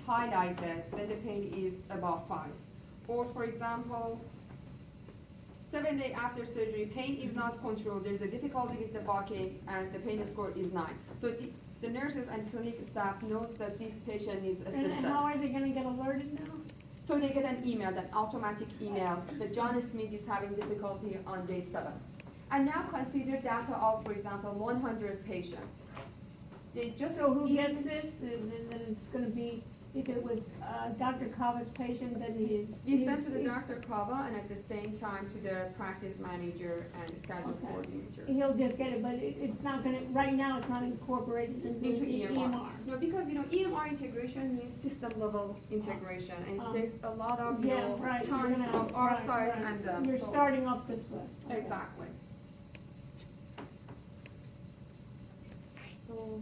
highlighted when the pain is above 5. Or for example, 7 days after surgery, pain is not controlled, there's a difficulty with the walking, and the pain score is 9. So the nurses and clinic staff knows that this patient needs assistance. And how are they gonna get alerted now? So they get an email, an automatic email, that John Smith is having difficulty on day 7. And now consider data of, for example, 100 patients. They just So who gets this? And then it's gonna be, if it was Dr. Kava's patient, then We send to the Dr. Kava and at the same time to the practice manager and schedule Okay. coordinator. He'll just get it, but it's not gonna, right now, it's not incorporated into Into the EMR. No, because EMR integration means system level integration, and it takes a lot of Yeah, right, you're time gonna- from our right, side right. and them. You're so- starting off this way. Okay. Exactly. So,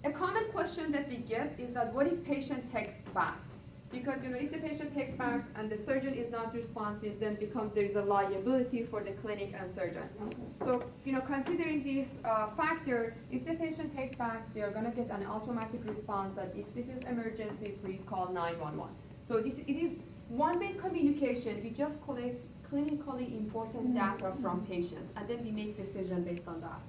a common question that we get is that what if patient takes bags? Because if the patient takes bags and the surgeon is not responsive, then there's a liability for the clinic and surgeon. So, considering this factor, if the patient takes bags, they are going to get an automatic response that if this is emergency, please call 911. So it is one-way communication. We just collect clinically important data from patients, and then we make decisions based on that.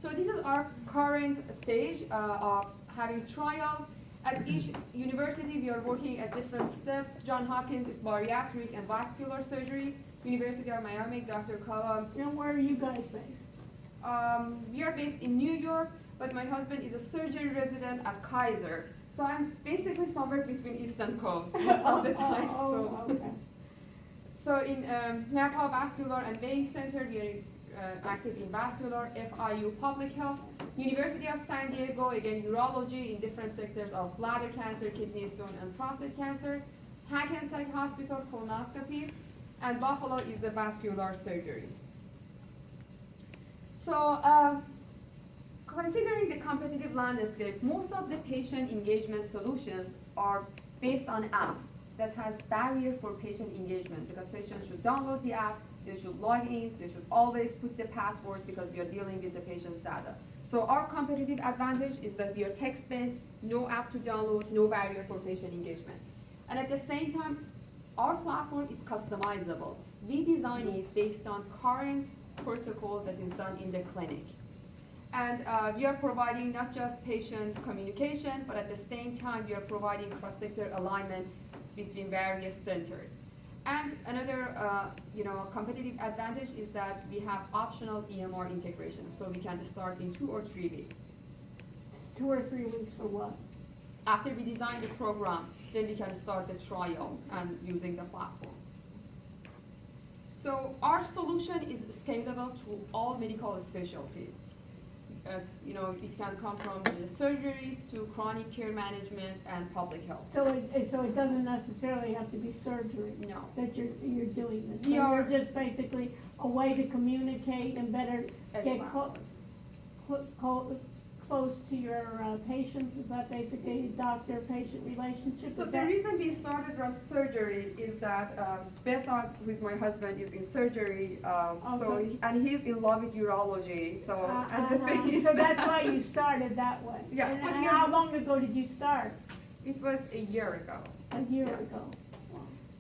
So this is our current stage of having trials. At each university, we are working at different steps. Johns Hopkins is bariatric and vascular surgery. University of Miami, Dr. Kava. And where are you guys based? We are based in New York, but my husband is a surgery resident at Kaiser. So I'm basically somewhere between East and Coast most of the time. Okay. So in Napa Vascular and Vein Center, we are active in vascular, FIU Public Health, University of San Diego, again urology in different sectors of bladder cancer, kidney stone, and prostate cancer, Hackensack Hospital colonoscopy, and Buffalo is the vascular surgery. So considering the competitive landscape, most of the patient engagement solutions are based on apps that has barrier for patient engagement, because patients should download the app, they should log in, they should always put the password because we are dealing with the patient's data. So our competitive advantage is that we are text-based, no app to download, no barrier for patient engagement. And at the same time, our platform is customizable. We design it based on current protocol that is done in the clinic. And we are providing not just patient communication, but at the same time, we are providing cross-sector alignment between various centers. And another competitive advantage is that we have optional EMR integration, so we can start in 2 or 3 weeks. 2 or 3 weeks for what? After we design the program, then we can start the trial and using the platform. So our solution is scalable to all medical specialties. It can come from surgeries to chronic care management and public health. So it doesn't necessarily have to be surgery. No. That you're doing this. So We are- you're just basically a way to communicate and better get close to your patients. Is that basically doctor-patient relationship? So Is the that- reason we started from surgery is that Besant, who is my husband, is in surgery, and he's in love with urology. So and the thing is So that's why you started that way. Yeah, And but how long ago did you start? it was a year ago. A year Yes. ago.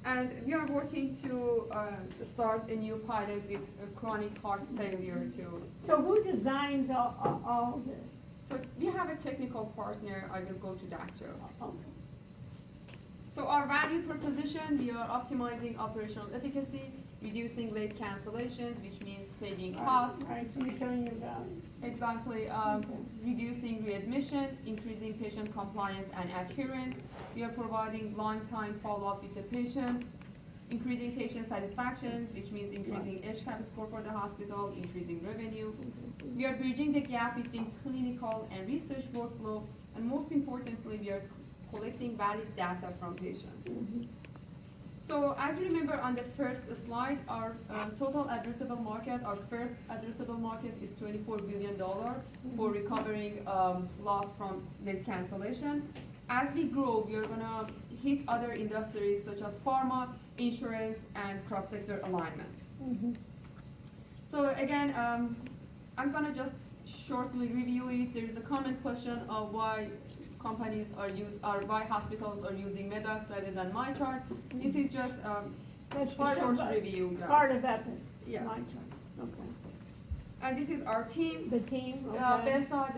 And we are working to start a new pilot with chronic heart failure too. So who designs all this? So we have a technical partner. I will go to that too. Okay. So our value proposition, we are optimizing operational efficacy, reducing late cancellations, which means saving costs. Right, so you're showing your value. Exactly, reducing readmission, increasing patient compliance and adherence. We are providing long-time follow-up with the patients, increasing patient satisfaction, which means increasing HCAHPS score for the hospital, increasing revenue. We are bridging the gap between clinical and research workflow, and most importantly, we are collecting valid data from patients. So as you remember on the first slide, our total addressable market, our first addressable market is $24 billion for recovering loss from late cancellation. As we grow, we are gonna hit other industries such as pharma, insurance, and cross-sector alignment. So again, I'm gonna just shortly review it. There is a common question of why companies are why hospitals are using Medox rather than MyChart. This is just That's a part short of, review. Yes. part of Epic. Yes. My chart. Okay. And this is our team. The team, okay. Behzad,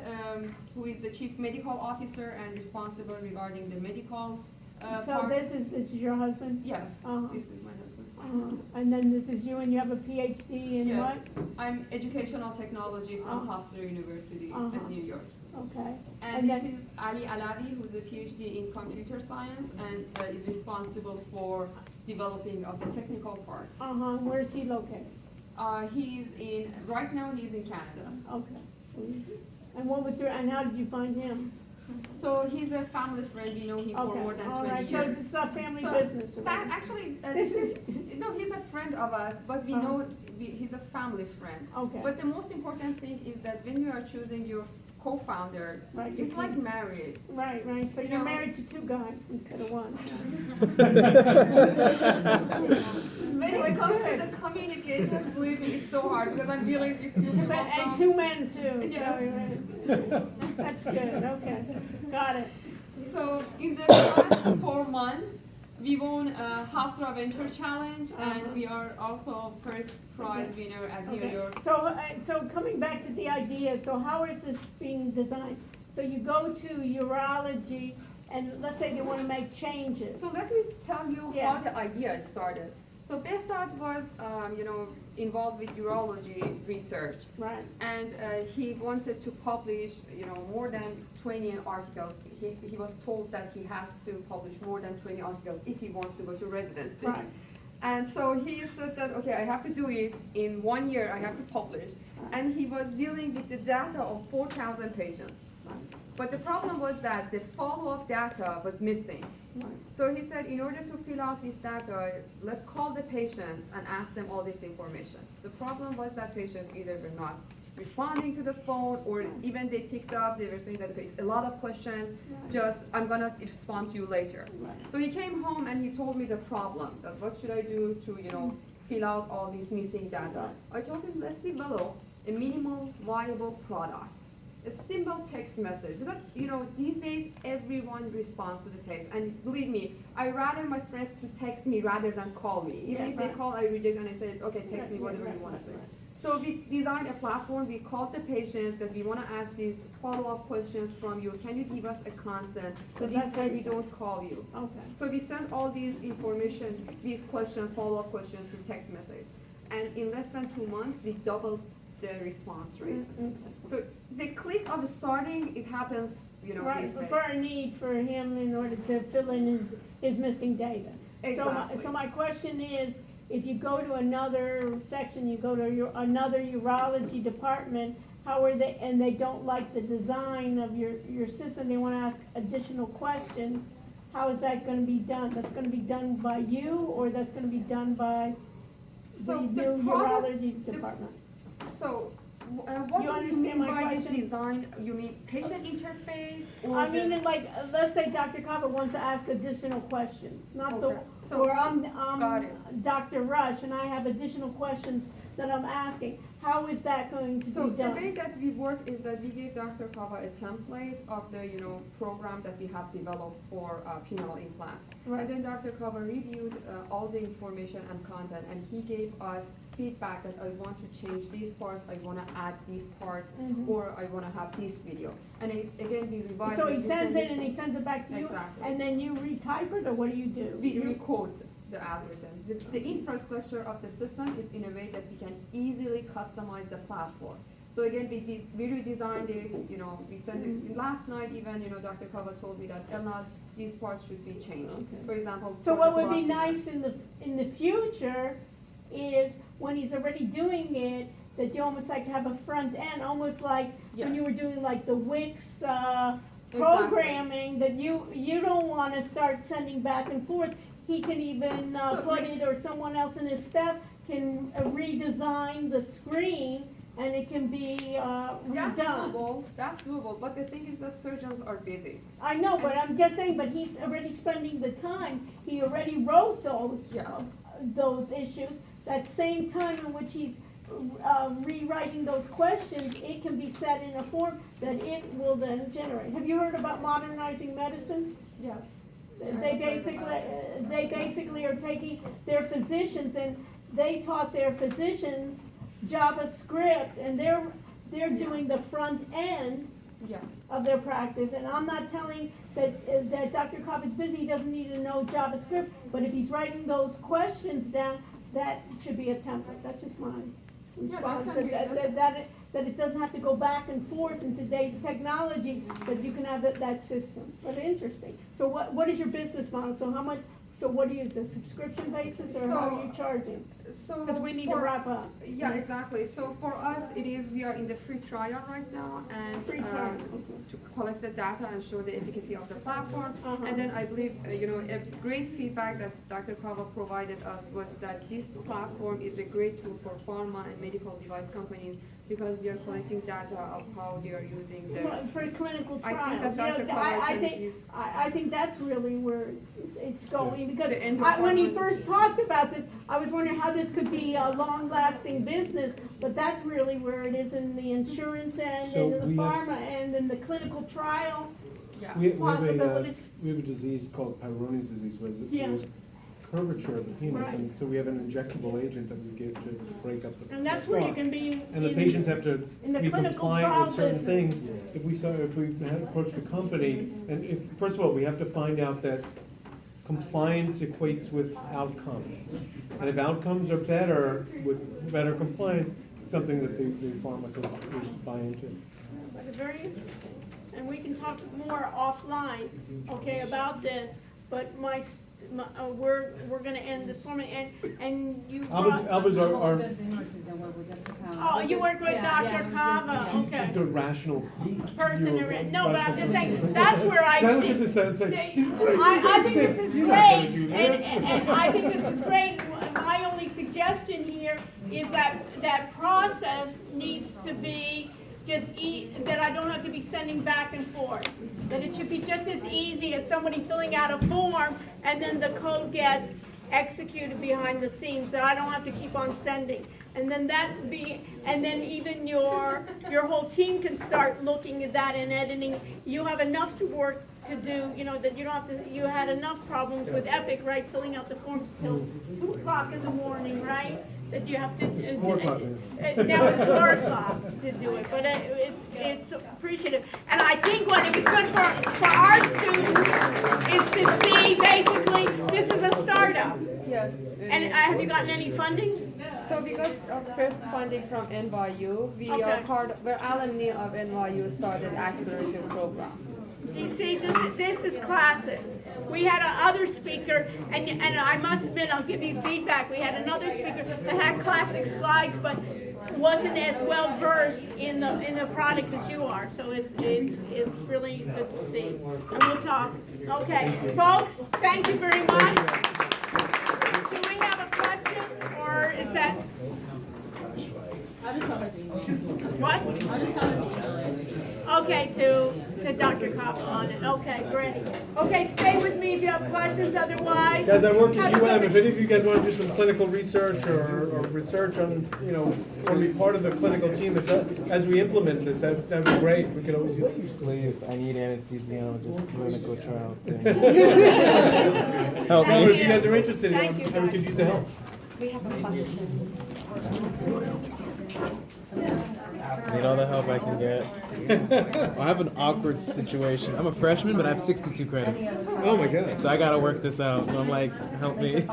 who is the chief medical officer and responsible regarding the medical So part. this is your husband? Yes, Uh-huh. this is my husband. And then this is you, and you have a PhD in Yes. what? I'm educational technology from Uh-huh. Hofstra University Uh-huh. in New York. Okay. And this then- is Ali Alavi, who's a PhD in computer science and is responsible for developing of the technical part. Where is he located? Right now he's in Canada. Okay. And what was your, and how did you find him? So he's a family friend, we know him for Okay, more than all 20 right, so years. it's a family So business, that right? actually, no, he's a friend of us, but we Uh-huh. know he's a family friend. Okay. But the most important thing is that when you are choosing your co-founders, Right, it's you like can- marriage. Right, so You you're know- married to two guys instead of one. When So it it's comes to good. the communication, believe me, it's so hard because I'm dealing with two people. And so- two men too, so, Yes. right. That's good, okay, got it. So in the last 4 months, we won a Hofstra Venture Challenge, and Uh-huh. we are also first prize winner at New Okay. York. So coming back to the idea, so how is this being designed? So you go to urology, and let's say they wanna make changes. So let me tell you Yeah. how the idea started. So Behzad was, involved with urology research, Right, and he wanted to publish, more than 20 articles. He was told that he has to publish more than 20 articles if he wants to go to residency. right. And so he said that, okay, I have to do it in 1 year, I have to publish. And he was dealing with the data of 4,000 patients. But the problem was that the follow-up data was missing. Right. So he said, in order to fill out this data, let's call the patients and ask them all this information. The problem was that patients either were not responding to the phone, or even they picked up, they were saying that there's a lot of questions, just, I'm gonna respond to you later. Right. So he came home and he told me the problem, that what should I do to, fill out all this missing data. I told him, let's develop a minimal viable product. A simple text message, because these days everyone responds to the text, and believe me, I rather my friends to text me rather than call me. Even Yeah, if they right. call, I reject and I say, okay, text me whatever you want to say. So we designed a platform. We called the patients that we want to ask these follow-up questions from you. Can you give us a consent? So So this that's way we it. don't call you. Okay. So we send all these information, these questions, follow-up questions through text message. And in less than 2 months, we doubled the response rate. Okay. So the click of starting, it happens, Right, this way. for a need for him in order to fill in his missing data. Exactly. So my question is, if you go to another section, you go to another urology department, how are they, and they don't like the design of your system, they wanna ask additional questions, how is that gonna be done? That's gonna be done by you, or that's gonna be done by the So the new product- urology department? So, what You do you understand mean my by question? design? You mean patient interface or I mean, the- like, let's say Dr. Kava wants to ask additional questions, not the, Okay, so- or I'm got it. Dr. Rush, and I have additional questions that I'm asking. How is that going to So be the way done? that we work is that we gave Dr. Kava a template of the, program that we have developed for penile implant. Right. And then Dr. Kava reviewed all the information and content, and he gave us feedback that I want to change these parts, I want to add these parts, Mhm. or I want to have this video. And again, we revise. So it, he we sends send it and he sends it back to you, Exactly. and then you retype it, or what do you do? We You- recode the algorithms. The infrastructure of the system is in a way that we can easily customize the platform. So again, we redesigned it, we sent it, last night even, Dr. Kava told me that Elnaz, these parts should be changed. Okay. For example. So for what the would be blocking. nice in the future is when he's already doing it, that you almost like have a front end, almost like when you Yes. were doing like the Wix, programming, that you don't wanna start sending back and forth. He can even, So, put yeah. it, or someone else in his staff can redesign the screen, and it can be, That's redone. doable, but the thing is that surgeons are busy. I know, but I'm just saying, but he's already spending the time, he already wrote those, Yes. those issues, that same time in which he's rewriting those questions, it can be set in a form that it will then generate. Have you heard about modernizing medicine? Yes. They basically are taking their physicians, and they taught their physicians JavaScript, and they're doing the front end Yeah. of their practice. And I'm not telling that Dr. Cobb is busy, he doesn't need to know JavaScript, but if he's writing those questions down, that should be a template. That's just my response. that's gonna be That it doesn't have to go back and forth in today's technology, that you can have that system. But interesting. So what is your business model? So what do you use, a subscription basis, or how are you charging? So Because we need to wrap up. Yeah, exactly. So for us, we are in the free trial right now, and Free trial, to collect the data and show the efficacy of the platform. Uh-huh. And then I believe, a great feedback that Dr. Kava provided us was that this platform is a great tool for pharma and medical device companies, because we are collecting data of how they are using the. For clinical I think trials. that Dr. Yeah, Collins I think that's really where it's going, because The end when he requirement. first talked about this, I was wondering how this could be a long-lasting business, but that's really where it is in the insurance end, So and in we the have- pharma end, and the clinical trial. Yeah. We have Possibilities. we have a disease called Peyronie's disease, where Yeah. there's curvature of the penis, Right. and so we have an injectable agent that we give to break up the And that's where you scar. can be. And the in- patients have to in the be clinical compliant trial with certain business. things. If we had approached the company, and first of all, we have to find out that compliance equates with outcomes. And if outcomes are better with better compliance, it's something that the pharma could buy into. But it's very interesting, and we can talk more offline, okay, about this, but we're gonna end this format, and you brought. Alba's our Oh, you work with Dr. Kava, she's okay. the rational Person, you're a no, but I'm just saying, rational- that's where I Now see. look at this and say, he's great. I think this is You're not gonna great, do and, this. and I think this is great. My only suggestion here is that process needs to be that I don't have to be sending back and forth. That it should be just as easy as somebody filling out a form, and then the code gets executed behind the scenes, that I don't have to keep on sending. And then even your whole team can start looking at that and editing. You have enough to work to do, that you don't have to, you had enough problems with Epic, right, filling out the forms till 2 o'clock in the morning, right? That you have to. It's 4 o'clock Now it's 4 o'clock to do it, but it's appreciative. And I think what is good for our students is to see, basically, this is a startup. Yes. And have you gotten any funding? So we got first funding from NYU. Okay. We're alumni of NYU started accelerator programs. You see, this is classes. We had another speaker, and I must admit, I'll give you feedback. We had another speaker that had classic slides, but wasn't as well versed in the product as you are. So it's really good to see. And we'll talk. Okay, folks, thank you very much. Do we have a question, or is that? I'll just comment to you. What? I'll just comment to you. Okay, to Dr. Kopp on it. Okay, great. Okay, stay with me if you have questions, otherwise. Guys, I work Have at a UM. good- If any of you guys want to do some clinical research or research on, or be part of the clinical team as we implement this, that'd be great. We could always use. Please, I need anesthesiologist clinical trial thing. No, Help Thank if you me. guys are interested, Thank you, we guys. could use the help. We have a question. Need all the help I can get. I have an awkward situation. I'm a freshman, but I have 62 credits. Oh my God. So I gotta work this out. So I'm like, help me.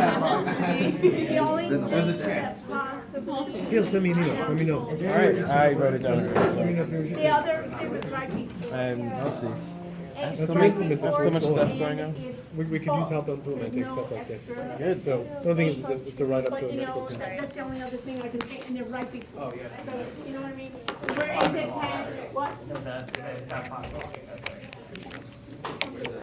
The only thing that's possible. He'll send me an email. Let me know. All right, I wrote it down already. So The other, it was right before. I'll see. I have It's so right many- before so much stuff and going on. it's We could use help full. implementing There's stuff no like this. extra. Good. So, the thing is, it's a write-up to But a medical team. that's the only other thing I can think, and they're right before. So, you know what I mean? We're in the tent, what?